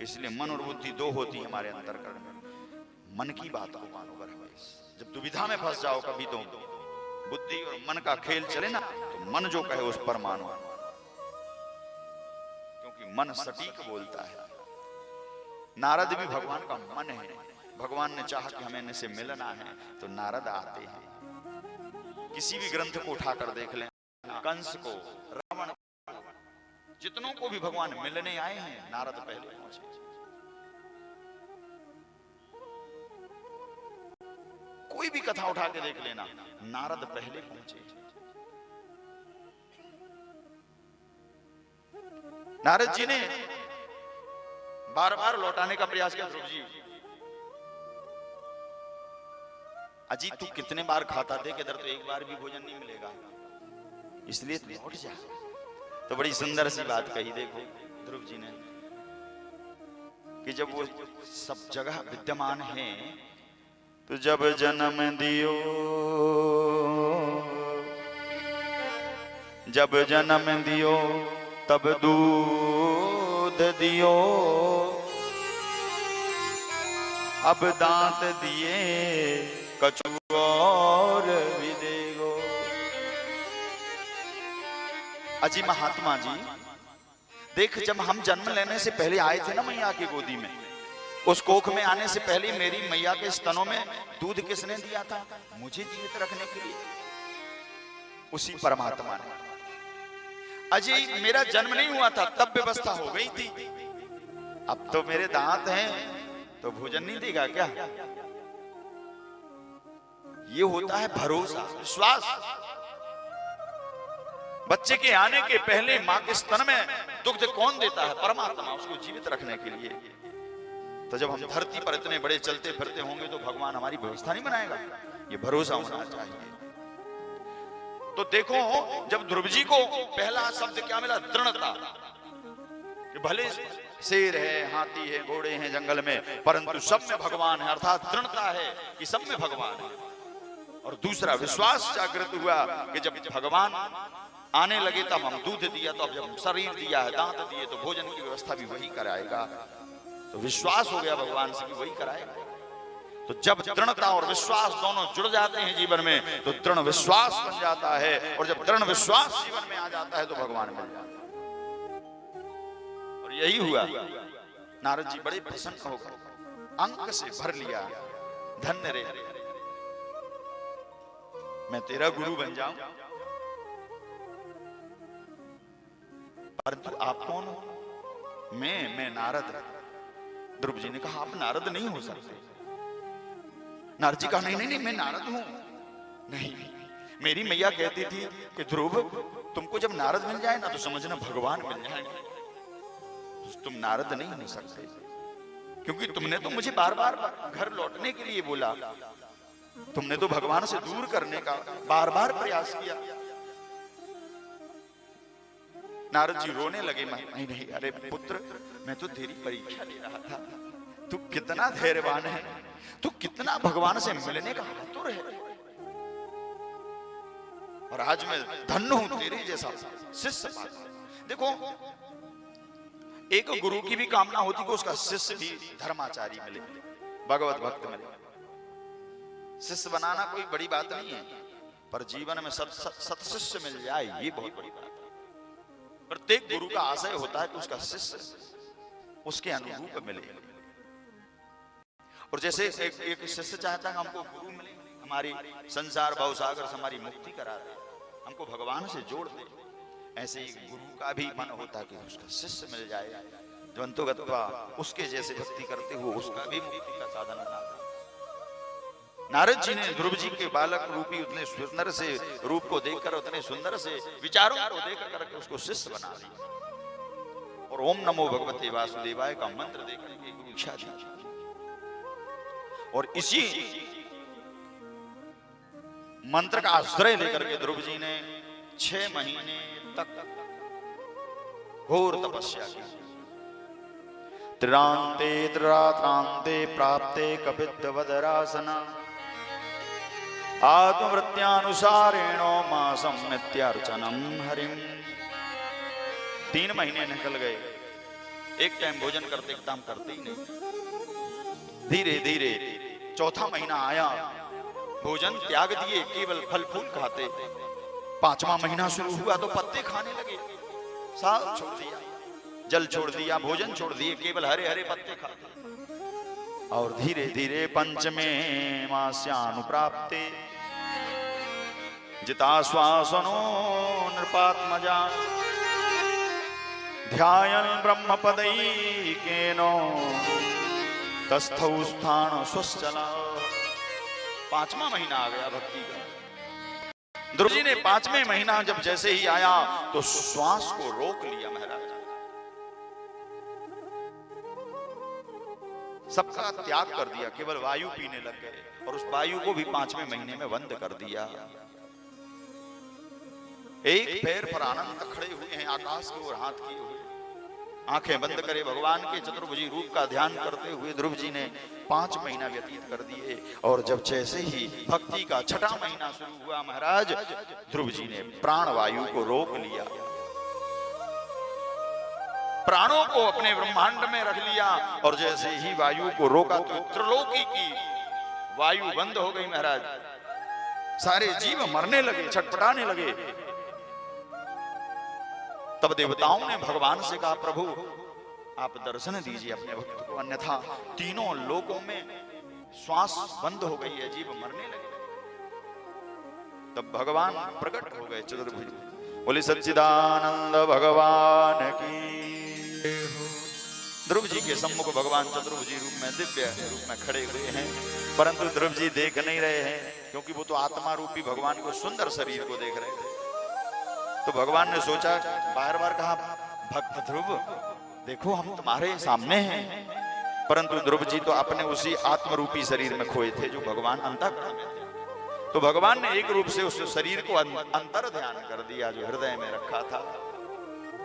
इसलिए मन और बुद्धि दो होती है हमारे अंतर्करण में। मन की बात को मानो बराबर। जब दुविधा में फंस जाओ कभी तो बुद्धि और मन का खेल चले ना, तो मन जो कहे उस पर मानो, क्योंकि मन सटीक बोलता है। नारद भी भगवान का मन है। भगवान ने चाहा कि हमें इनसे मिलना है तो नारद आते हैं। किसी भी ग्रंथ को उठाकर देख लें, कंस को, रावण को, जितनों को भी भगवान मिलने आए हैं, नारद पहले पहुंचे। कोई भी कथा उठा के देख लेना, नारद पहले पहुंचे। नारद जी ने बार बार लौटाने का प्रयास किया, ध्रुव जी अजी तू कितने बार खाता देख, इधर तो एक बार भी भोजन नहीं मिलेगा, इसलिए तू लौट जा। तो बड़ी सुंदर सी बात कही देखो ध्रुव जी ने, कि जब वो सब जगह विद्यमान है तो जब जन्म दियो, जब जन्म दियो तब दूध दियो, अब दांत दिए कछु और भी देगो। अजी महात्मा जी देख, जब हम जन्म लेने से पहले आए थे ना मैया की गोदी में, उस कोख में आने से पहले मेरी मैया के स्तनों में दूध किसने दिया था? मुझे जीवित रखने के लिए उसी परमात्मा ने। अजी मेरा जन्म नहीं हुआ था तब व्यवस्था हो गई थी, अब तो मेरे दांत हैं तो भोजन नहीं देगा क्या? ये होता है भरोसा, विश्वास। बच्चे के आने के पहले मां के स्तन में दुग्ध कौन देता है? परमात्मा, उसको जीवित रखने के लिए। तो जब हम धरती पर इतने बड़े चलते फिरते होंगे तो भगवान हमारी व्यवस्था नहीं बनाएगा? ये भरोसा होना चाहिए। तो देखो जब ध्रुव जी को पहला शब्द क्या मिला? दृढ़ता। कि भले शेर है, हाथी है, घोड़े हैं जंगल में, परंतु सब में भगवान है, अर्थात दृढ़ता है कि सब में भगवान है। और दूसरा विश्वास जागृत हुआ कि जब भगवान आने लगे तब हम दूध दिया, तो अब जब शरीर दिया है, दांत दिए, तो भोजन की व्यवस्था भी वही कराएगा। तो विश्वास हो गया भगवान से कि वही कराएगा। तो जब दृढ़ता और विश्वास दोनों जुड़ जाते हैं जीवन में तो दृढ़ विश्वास बन जाता है, और जब दृढ़ विश्वास जीवन में आ जाता है तो भगवान मिल जाता है। और यही हुआ। नारद जी बड़े प्रसन्न होकर अंक से भर लिया, धन्य रे मैं तेरा गुरु बन जाऊं, परंतु आप कौन हो? मैं नारद। ध्रुव जी ने कहा आप नारद नहीं हो सकते। नारद जी कहा नहीं, मैं नारद हूं। नहीं, मेरी मैया कहती थी कि ध्रुव तुमको जब नारद मिल जाए ना तो समझना भगवान मिल जाएंगे। तुम नारद नहीं हो सकते, क्योंकि तुमने तो मुझे बार बार घर लौटने के लिए बोला, तुमने तो भगवान से दूर करने का बार बार प्रयास किया। नारद जी रोने लगे, नहीं, अरे पुत्र मैं तो तेरी परीक्षा ले रहा था, तू कितना धैर्यवान है, तू कितना भगवान से मिलने का आतुर है, और आज मैं धन्य हूं तेरे जैसा शिष्य पाकर। देखो एक गुरु की भी कामना होती कि उसका शिष्य भी धर्माचारी मिले, भगवत भक्त मिले। शिष्य बनाना कोई बड़ी बात नहीं है, पर जीवन में सत शिष्य मिल जाए ये बहुत बड़ी बात है। प्रत्येक गुरु का आशय होता है कि उसका शिष्य उसके अनुरूप मिले। और जैसे एक शिष्य चाहता है हमको गुरु मिले, हमारी संसार भवसागर से हमारी मुक्ति करा दे, हमको भगवान से जोड़ दे, ऐसे ही गुरु का भी मन होता है कि उसका शिष्य मिल जाए, ज्वंतोगत्वा उसके जैसे भक्ति करते हुए उसका भी मुक्ति का साधन बना दे। नारद जी ने ध्रुव जी के बालक रूपी उतने सुंदर से रूप को देखकर, उतने सुंदर से विचारों को देखकर करके उसको शिष्य बना दिया, और ओम नमो भगवते वासुदेवाय का मंत्र देकर के गुरु इच्छा दी। और इसी मंत्र का आश्रय लेकर के ध्रुव जी ने 6 महीने तक घोर तपस्या की। त्रिरांते त्रिरात्रांते प्राप्ते कपित्थवदरासना आत्मवृत्त्यानुसारेणो मासं नित्यार्चनम हरिम। 3 महीने निकल गए एक टाइम भोजन करते, एकदम करते ही नहीं। धीरे धीरे चौथा महीना आया, भोजन त्याग दिए, केवल फल फूल खाते। पांचवा महीना शुरू हुआ तो पत्ते खाने लगे, सब छोड़ दिया, जल छोड़ दिया, भोजन छोड़ दिए, केवल हरे हरे पत्ते खाते। और धीरे धीरे पंचमे मास्यानुप्राप्ते जिताश्वासनो नृपात्मजा ध्यायन् ब्रह्मपदैकेनो तस्थौ स्थान स्वश्चला। पांचवा महीना आ गया भक्ति का। ध्रुव जी ने पांचवें महीना जब जैसे ही आया तो श्वास को रोक लिया महाराज, सबका त्याग कर दिया, केवल वायु पीने लग गए और उस वायु को भी पांचवें महीने में बंद कर दिया। एक पैर पर आनंद खड़े हुए हैं, आकाश की ओर हाथ किए हुए, आंखें बंद करे भगवान के चतुर्भुजी रूप का ध्यान करते हुए ध्रुव जी ने 5 महीना व्यतीत कर दिए। और जब जैसे ही भक्ति का छठा महीना शुरू हुआ महाराज, ध्रुव जी ने प्राण वायु को रोक लिया, प्राणों को अपने ब्रह्मांड में रख लिया। और जैसे ही वायु को रोका तो त्रिलोकी की वायु बंद हो गई महाराज, सारे जीव मरने लगे, छटपटाने लगे। तब देवताओं ने भगवान से कहा, प्रभु आप दर्शन दीजिए अपने भक्त को, अन्यथा तीनों लोकों में श्वास बंद हो गई है, जीव मरने लगे। तब भगवान प्रकट हो गए चतुर्भुज। बोले सच्चिदानंद भगवान की। ध्रुव जी के सम्मुख भगवान चतुर्भुजी रूप में, दिव्य रूप में खड़े हुए हैं, परंतु ध्रुव जी देख नहीं रहे हैं, क्योंकि वो तो आत्मा रूपी भगवान को, सुंदर शरीर को देख रहे थे। तो भगवान ने सोचा, बार बार कहा, भक्त ध्रुव देखो हम तुम्हारे सामने हैं, परंतु ध्रुव जी तो अपने उसी आत्मरूपी शरीर में खोए थे जो भगवान अंतःकरण में थे। तो भगवान ने एक रूप से उस शरीर को अंतर ध्यान कर दिया जो हृदय में रखा था।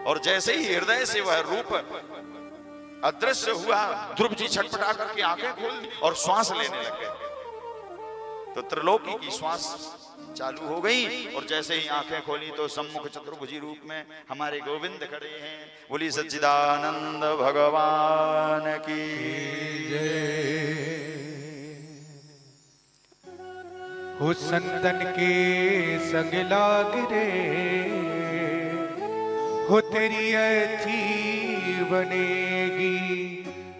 और जैसे ही हृदय से वह रूप अदृश्य हुआ, ध्रुव जी छटपटा करके आंखें खोल दी और श्वास लेने लग गए। तो त्रिलोकी की श्वास चालू हो गई और जैसे ही आंखें खोली तो सम्मुख चतुर्भुजी रूप में हमारे गोविंद खड़े हैं। बोली सच्चिदानंद भगवान की जय। हो संतन के संग लाग रे, हो तेरी अच्छी बनेगी,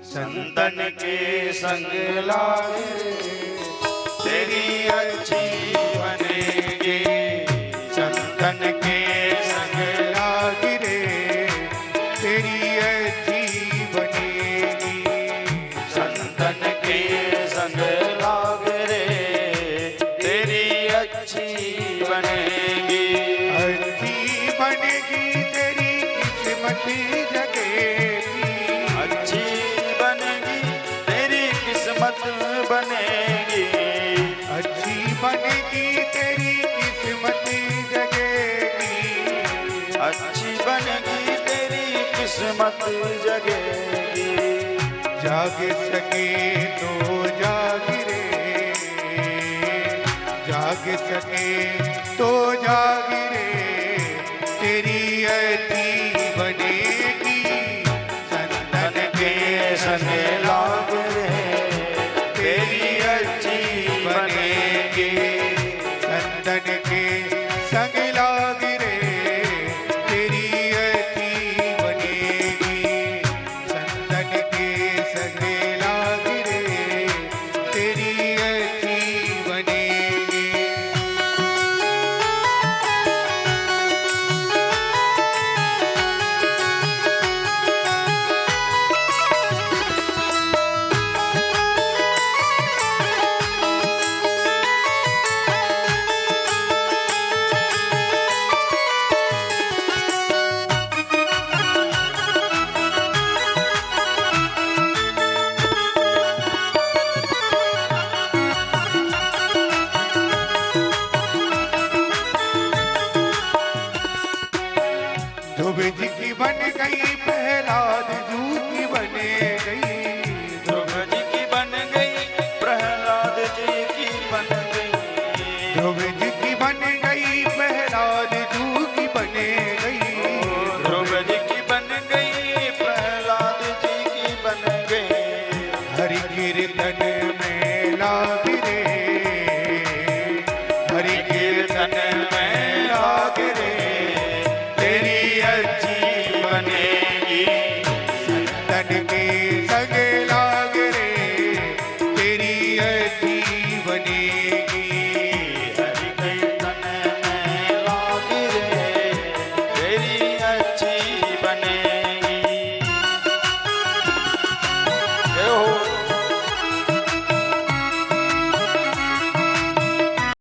संतन के संग लाग रे, तेरी अच्छी बनेगी, संतन के संग लाग रे, तेरी अच्छी बनेगी, संतन के संग लाग रे, तेरी अच्छी बनेगी, अच्छी बनेगी तेरी किस्मत जगेगी, अच्छी बनेगी तेरी किस्मत बनेगी, अच्छी बनेगी तेरी किस्मत जगेगी, अच्छी बनेगी तेरी किस्मत जगेगी। जाग सके तो जाग रे, जाग सके तो जाग रे, तेरी अच्छी बनेगी, संतन के संग